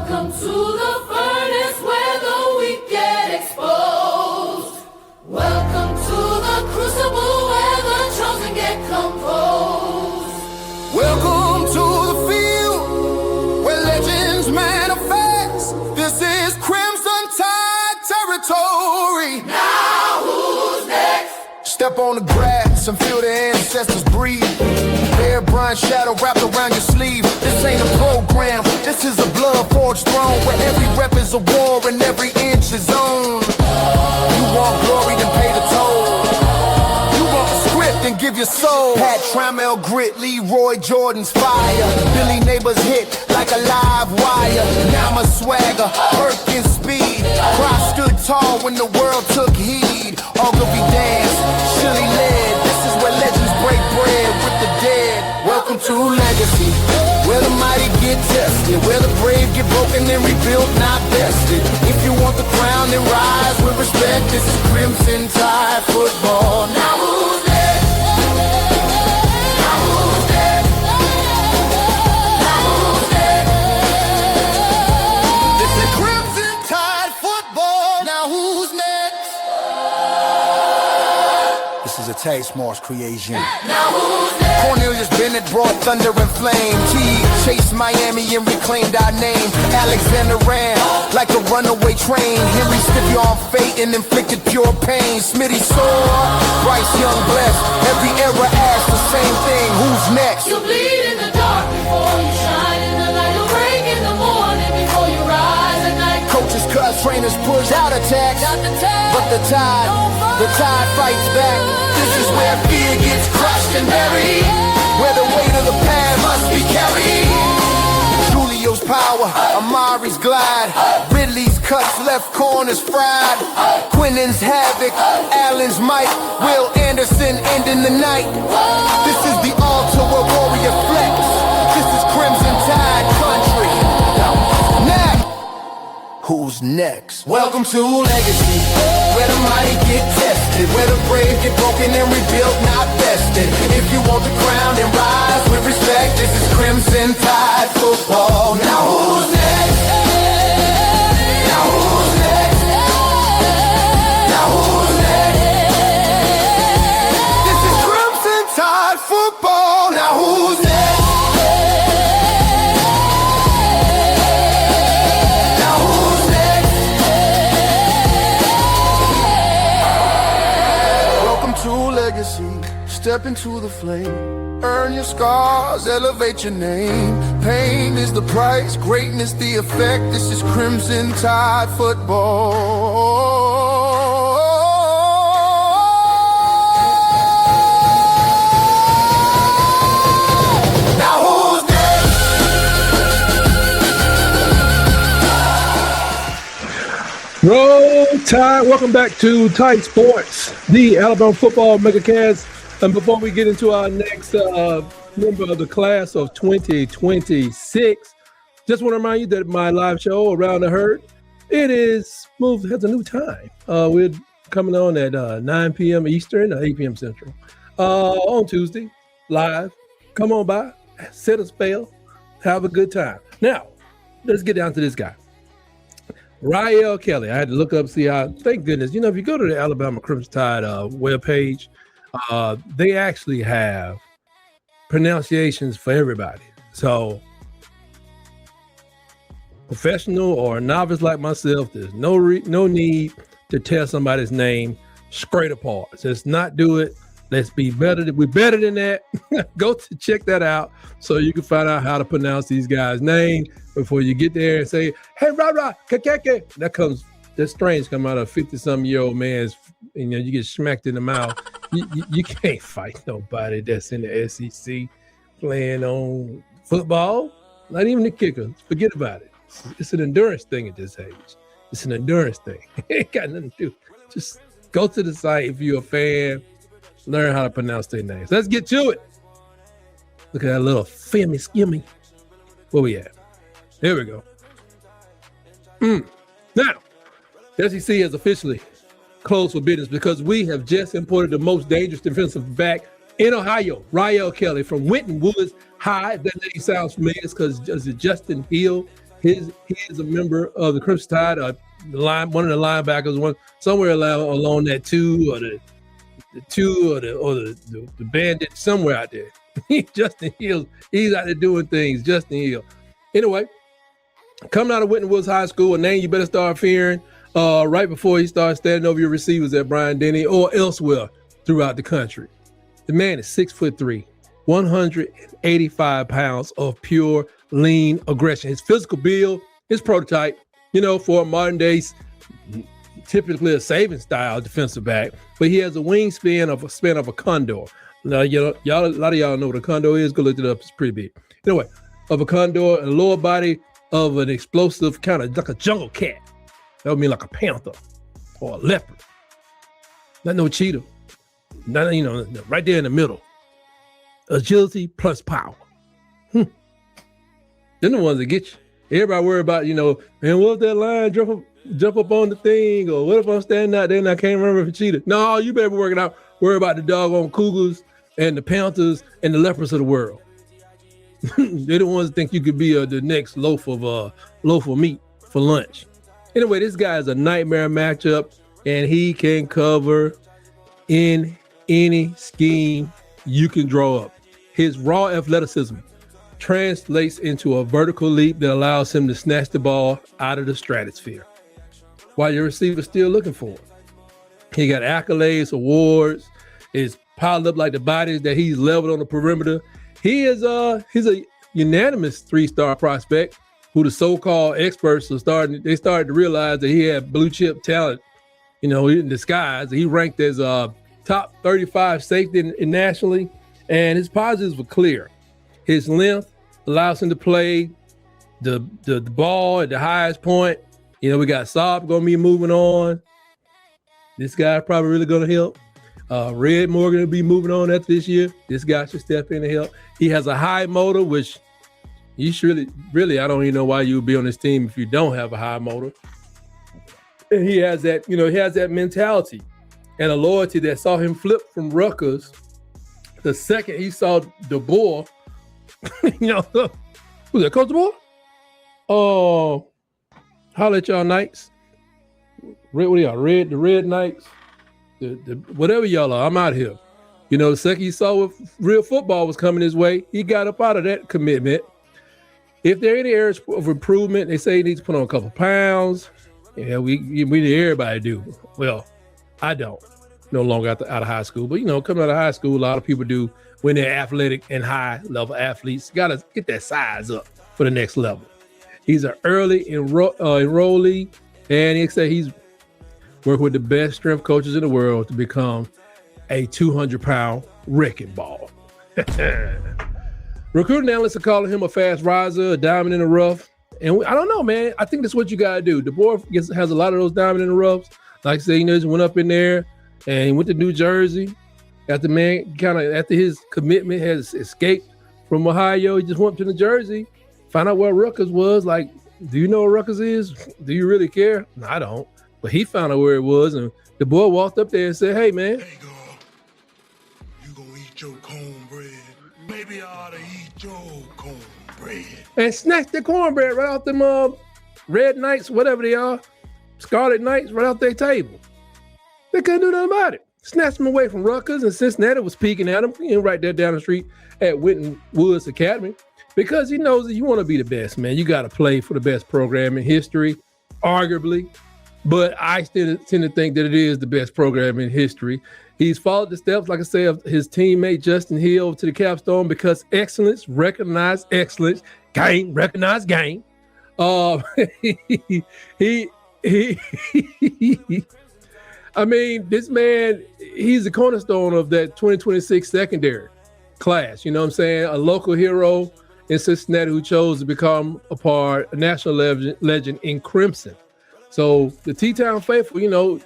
Welcome to the furnace where the weak get exposed. Welcome to the crucible where the chosen get composed. Welcome to the field where legends manifest. This is Crimson Tide territory. Now who's next? Step on the grass and feel the ancestors breathe. Bare bronze shadow wrapped around your sleeve. This ain't a program, this is a blood-forged throne where every rep is a war and every inch is owned. You want glory, then pay the toll. You want the script, then give your soul. Pat Trammell grit, Leroy Jordan's fire. Billy Neighbors hit like a live wire. Now my swagger, Perkins speed. Cross stood tall when the world took heed. Ogilvy dance, Shilly led. This is where legends break bread with the dead. Welcome to legacy, where the mighty get tested, where the brave get broken and rebuilt, not bested. If you want the crown, then rise with respect. This is Crimson Tide football. Now who's next? Now who's next? Now who's next? This is Crimson Tide football. Now who's next? This is a Taste Mars creation. Now who's next? Cornelius Bennett brought thunder and flame. T chased Miami and reclaimed our name. Alexander ran like a runaway train. Henry stiff your fate and inflicted pure pain. Smitty soar, Bryce Young blessed. Every era asks the same thing. Who's next? You bleed in the dark before you shine in the light. You break in the morning before you rise at night. Coaches cuss, trainers push out attacks. But the tide fights back. This is where fear gets crushed and buried, where the weight of the past must be carried. Julio's power, Amari's glide, Ridley's cuts, left corners fried, Quinnen's havoc, Allen's might, Will Anderson ending the night. This is the altar where warrior flex. This is Crimson Tide country. Next. Who's next? Welcome to legacy, where the mighty get tested, where the brave get broken and rebuilt, not bested. If you want the crown, then rise with respect. This is Crimson Tide football. Now who's next? Now who's next? Now who's next? This is Crimson Tide football. Now who's next? Step into the flame, earn your scars, elevate your name. Pain is the price, greatness the effect. This is Crimson Tide football. Now who's next? Roll Tide. Welcome back to Tide Sports, the Alabama football megacast. And before we get into our next member of the class of 2026, just want to remind you that my live show, Around the Herd, has a new time. We're coming on at 9 p.m. Eastern, 8 p.m. Central, on Tuesday, live. Come on by, set a spell, have a good time. Now, let's get down to this guy. Rihyael Kelley. I had to look up, see how, thank goodness, if you go to the Alabama Crimson Tide webpage, they actually have pronunciations for everybody. So professional or a novice like myself, there's no need to tear somebody's name straight apart. Let's not do it. Let's be better. We're better than that. Go to check that out so you can find out how to pronounce these guys' names before you get there and say, hey, rah, kakeke. That strange come out of 50-something-year-old man's, you get smacked in the mouth. You can't fight nobody that's in the SEC playing on football. Not even the kicker. Forget about it. It's an endurance thing at this age. It's an endurance thing. It ain't got nothing to do. Just go to the site if you're a fan. Learn how to pronounce their names. Let's get to it. Look at that little filmy skimmy. Where we at? Here we go. Now, the SEC has officially closed for business because we have just imported the most dangerous defensive back in Ohio, Rihyael Kelley from Winton Woods High. That name sounds familiar because Justin Hill He is a member of the Crimson Tide, one of the linebackers, somewhere along that two or the bandit somewhere out there. Justin Hill, he's out there doing things. Justin Hill. Anyway, coming out of Winton Woods High School, a name you better start fearing right before he starts standing over your receivers at Bryant-Denny or elsewhere throughout the country. The man is 6'3", 185 pounds of pure lean aggression. His physical build, his prototype, for a modern day, typically a saving style defensive back, but he has a wingspan of a condor. Now, a lot of y'all know what a condor is. Go look it up. It's pretty big. Anyway, of a condor, a lower body of an explosive kind of like a jungle cat. That would mean like a panther or a leopard. Not no cheetah. Not, right there in the middle. Agility plus power. They're the ones that get you. Everybody worry about, man, what if that lion jump up on the thing? Or what if I'm standing out there and I can't remember if it's cheetah? No, you better be working out. Worry about the doggone cougars and the panthers and the leopards of the world. They're the ones that think you could be the next loaf of meat for lunch. Anyway, this guy is a nightmare matchup, and he can cover in any scheme you can draw up. His raw athleticism translates into a vertical leap that allows him to snatch the ball out of the stratosphere while your receiver's still looking for it. He got accolades, awards, is piled up like the bodies that he's leveled on the perimeter. He's a unanimous 3-star prospect who the so-called experts started to realize that he had blue chip talent, in disguise. He ranked as top 35 safety nationally, and his positives were clear. His length allows him to play the ball at the highest point. We got Saab going to be moving on. This guy probably really going to help. Red Morgan will be moving on after this year. This guy should step in and help. He has a high motor, which you should really, I don't even know why you would be on this team if you don't have a high motor. And he has that, he has that mentality and a loyalty that saw him flip from Rutgers the second he saw DeBoer. Who's that, Coach DeBoer? Oh, holla at y'all Knights. What are y'all, the Red Knights? The whatever y'all are, I'm out here. The second he saw real football was coming his way, he got up out of that commitment. If there are any areas of improvement, they say he needs to put on a couple pounds. Yeah, we everybody do. Well, I don't. No longer out of high school, but coming out of high school, a lot of people do when they're athletic and high level athletes. Got to get that size up for the next level. He's an early enrollee, and he said he's working with the best strength coaches in the world to become a 200-pound wrecking ball. Recruiting analysts are calling him a fast riser, a diamond in the rough. And I don't know, man. I think that's what you got to do. DeBoer has a lot of those diamond in the roughs. Like I said, he just went up in there and he went to New Jersey. After his commitment has escaped from Ohio, he just went to New Jersey, found out where Rutgers was. Like, do you know what Rutgers is? Do you really care? No, I don't. But he found out where it was, and the boy walked up there and said, "Hey, man, hey, girl, you gonna eat your cornbread? Maybe I ought to eat your cornbread." And snatched the cornbread right off them Red Knights, whatever they are, Scarlet Knights, right off their table. They couldn't do nothing about it. Snatched them away from Rutgers, and Cincinnati was peeking at him, right there down the street at Winton Woods Academy, because he knows that you want to be the best, man. You got to play for the best program in history, arguably. But I still tend to think that it is the best program in history. He's followed the steps, like I say, of his teammate Justin Hill to the capstone because excellence, recognize excellence, game, recognize game. This man, he's the cornerstone of that 2026 secondary class. You know what I'm saying? A local hero in Cincinnati who chose to become a national legend in Crimson. So the T-Town faithful, you ought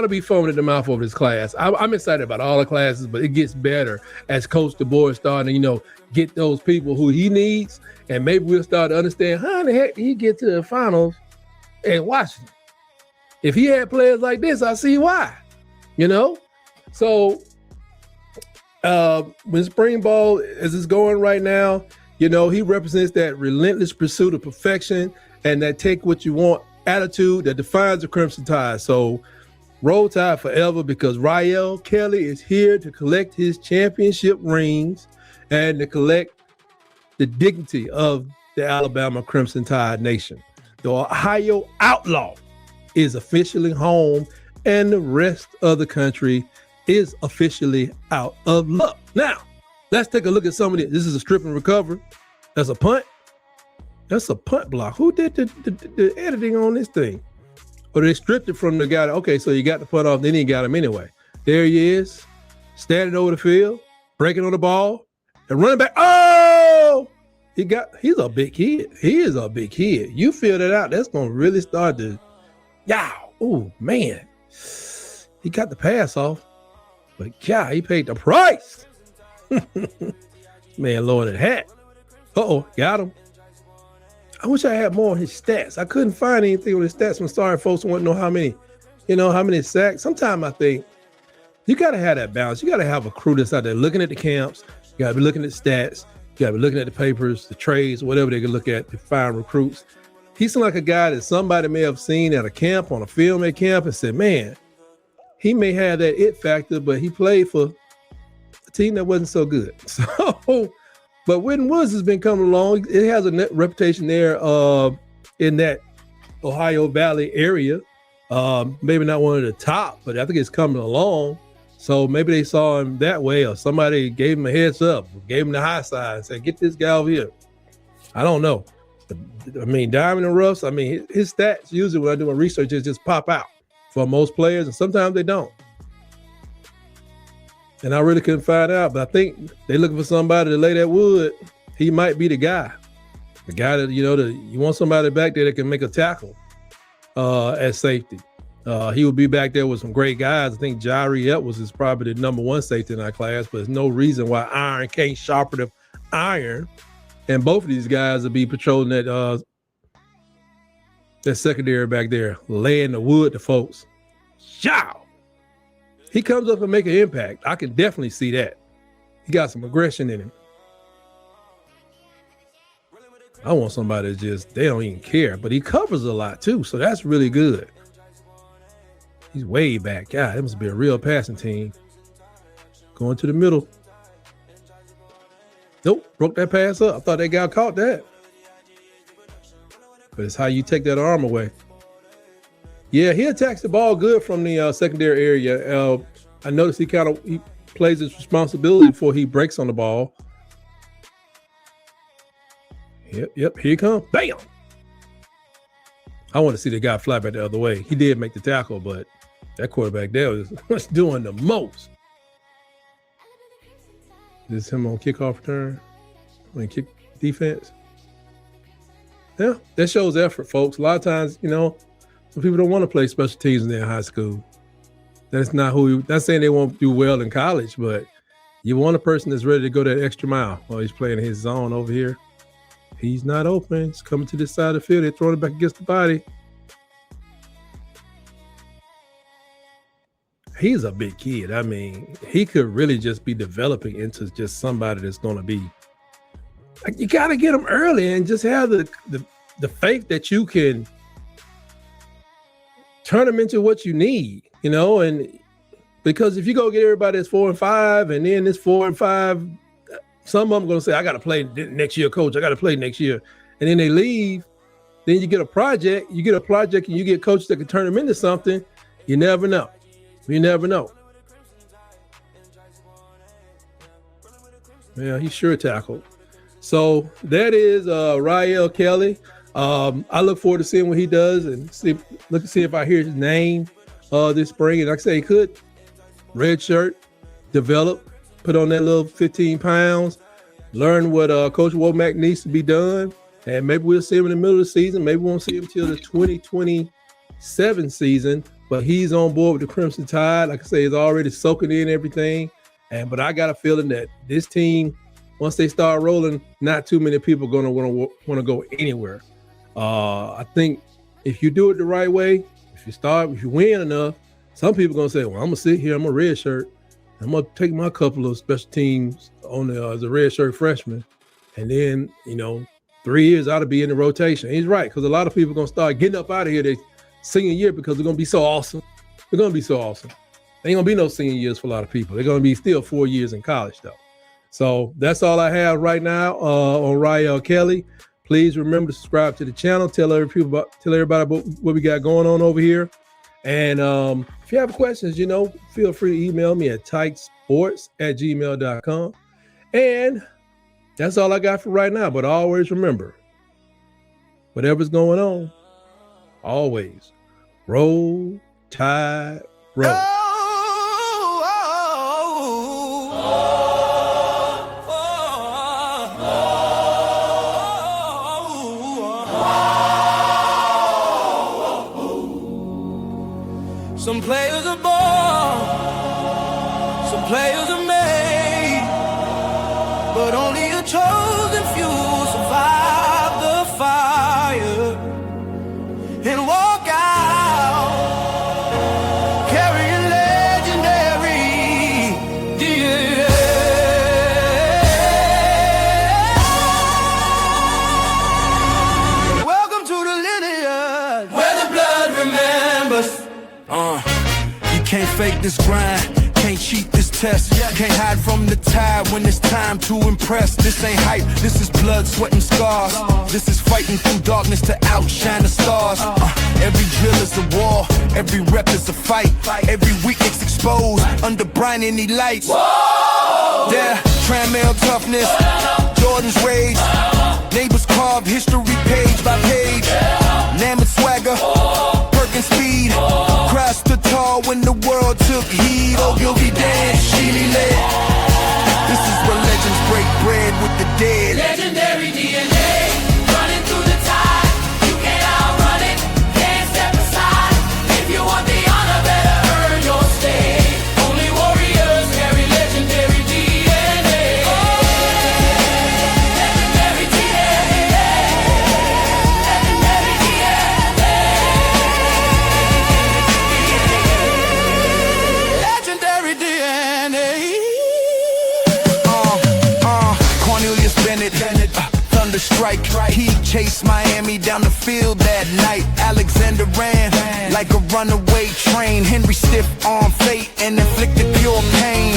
to be foaming at the mouth over this class. I'm excited about all the classes, but it gets better as Coach DeBoer is starting to, get those people who he needs, and maybe we'll start to understand how in the heck did he get to the finals at Washington. If he had players like this, I see why, So when spring ball, as it's going right now, You know, he represents that relentless pursuit of perfection and that take what you want attitude that defines the Crimson Tide. So roll Tide forever, because Rihyael Kelley is here to collect his championship rings and to collect the dignity of the Alabama Crimson Tide Nation. The Ohio Outlaw is officially home, and the rest of the country is officially out of luck. Now, let's take a look at some of this. This is a strip and recover. That's a punt. That's a punt block. Who did the editing on this thing? Or they stripped it from the guy. Okay, so you got the punt off, then he got him anyway. There he is, standing over the field, breaking on the ball, and running back. Oh! He's a big kid. He is a big kid. You feel that out, that's gonna really start to, yow. Oh man. He got the pass off, but yeah, he paid the price. Man, lowered the hat. Uh-oh, got him. I wish I had more on his stats. I couldn't find anything on his stats. I'm sorry, folks, want to know how many sacks. Sometimes I think you got to have that balance. You got to have a crew that's out there looking at the camps. You got to be looking at stats. You got to be looking at the papers, the trades, whatever they can look at to find recruits. He seemed like a guy that somebody may have seen at a camp, on a film at camp, and said, man, he may have that it factor, but he played for a team that wasn't so good. So, but Winton Woods has been coming along. It has a reputation there in that Ohio Valley area. Maybe not one of the top, but I think it's coming along. So maybe they saw him that way, or somebody gave him a heads up, gave him the high side and said, get this guy over here. I don't know. I mean, Diamond and Ruffs, I mean, his stats usually when I do my research is just pop out for most players, and sometimes they don't. And I really couldn't find out, but I think they're looking for somebody to lay that wood. He might be the guy. The guy that, you want somebody back there that can make a tackle at safety. He will be back there with some great guys. I think Rihyael Kelley is probably the number one safety in our class, but there's no reason why iron can't sharpen the iron. And both of these guys will be patrolling that secondary back there, laying the wood to folks. Yow! He comes up and make an impact. I can definitely see that. He got some aggression in him. I want somebody that they don't even care, but he covers a lot too, so that's really good. He's way back. God, that must be a real passing team. Going to the middle. Nope, broke that pass up. I thought that guy caught that. But it's how you take that arm away. Yeah, he attacks the ball good from the secondary area. I noticed he plays his responsibility before he breaks on the ball. Yep, here he comes. Bam! I want to see the guy fly back the other way. He did make the tackle, but that quarterback there was doing the most. This is him on kickoff return, on kick defense. Yeah, that shows effort, folks. A lot of times, some people don't want to play special teams in their high school. That's not not saying they won't do well in college, but you want a person that's ready to go that extra mile. Oh, he's playing his zone over here. He's not open. He's coming to this side of the field. They're throwing it back against the body. He's a big kid. I mean, he could really just be developing into just somebody that's going to be. Like, you got to get him early and just have the faith that you can turn them into what you need, and because if you go get everybody that's 4 and 5, and then this 4 and 5, some of them going to say, I got to play next year, coach. I got to play next year. And then they leave. Then you get a project. And you get coaches that can turn them into something. You never know. You never know. Yeah, he sure tackled. So that is Rihyael Kelley. I look forward to seeing what he does and see if I hear his name this spring. And like I say, he could red shirt, develop, put on that little 15 pounds, learn what Coach Womack needs to be done. And maybe we'll see him in the middle of the season. Maybe we won't see him till the 2027 season. But he's on board with the Crimson Tide. Like I say, he's already soaking in everything. But I got a feeling that this team, once they start rolling, not too many people are going to want to go anywhere. I think if you do it the right way, if you win enough, some people are going to say, well, I'm going to sit here, I'm a red shirt. I'm going to take my couple of special teams on as a red shirt freshman And then, 3 years ought to be in the rotation. He's right, because a lot of people are going to start getting up out of here their senior year because they're going to be so awesome. They're going to be so awesome. There ain't going to be no senior years for a lot of people. They're going to be still 4 years in college, though. So that's all I have right now on Rihyael Kelley. Please remember to subscribe to the channel. Tell everybody about what we got going on over here. And if you have questions, feel free to email me at tightsports@gmail.com. And that's all I got for right now. But always remember, whatever's going on, always roll, tide, roll. Some players are born, some players are made, but only a chosen few survive the fire and walk out carrying legendary DNA. Welcome to the lineage where the blood remembers. You can't fake this grind, can't cheat this test, can't hide from the tide when it's time to impress. This ain't hype, this is blood, sweat, and scars. This is fighting through darkness to outshine the stars. Every drill is a war, every rep is a fight, every weakness exposed under briny lights. Yeah, Tramel toughness, Jordan's rage, neighbors carved history page by page. Name it swagger, Perkins speed, crashed the tall when the world took heed. Oh, you'll be dead, Sheely led. This is where legends break bread with the dead. Legendary DNA, running through the tide. You can't outrun it, can't step aside. If you want the honor, better earn your stay. Only warriors carry legendary DNA. Legendary DNA. Legendary DNA. Legendary DNA. Cornelius Bennett, thunder strike. He chased Miami down the field that night. Alexander ran like a runaway train. Henry stiff arm fate and inflicted pure pain.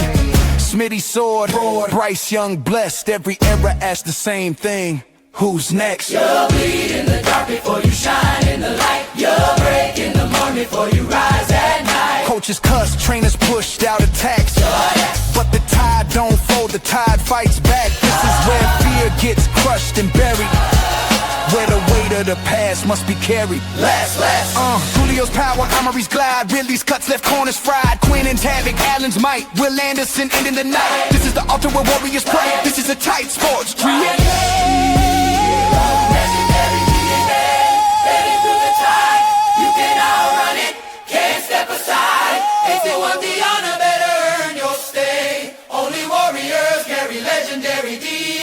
Smitty sword, Bryce Young blessed. Every era asked the same thing. Who's next? You'll bleed in the dark before you shine in the light. You'll break in the morning before you rise at night. Coaches cussed, trainers pushed out attacks. But the tide don't fold, the tide fights back. This is where fear gets crushed and buried, where the weight of the past must be carried. Last. Julio's power, Amory's glide, Ridley's cuts left corners fried. Quinn and Havoc, Allen's might, Will Anderson ending the night. This is the altar where warriors pray. This is a tight sports create. Legendary DNA, heading through the tide. You can outrun it, can't step aside. If you want the honor, better earn your stay. Only warriors carry legendary DNA.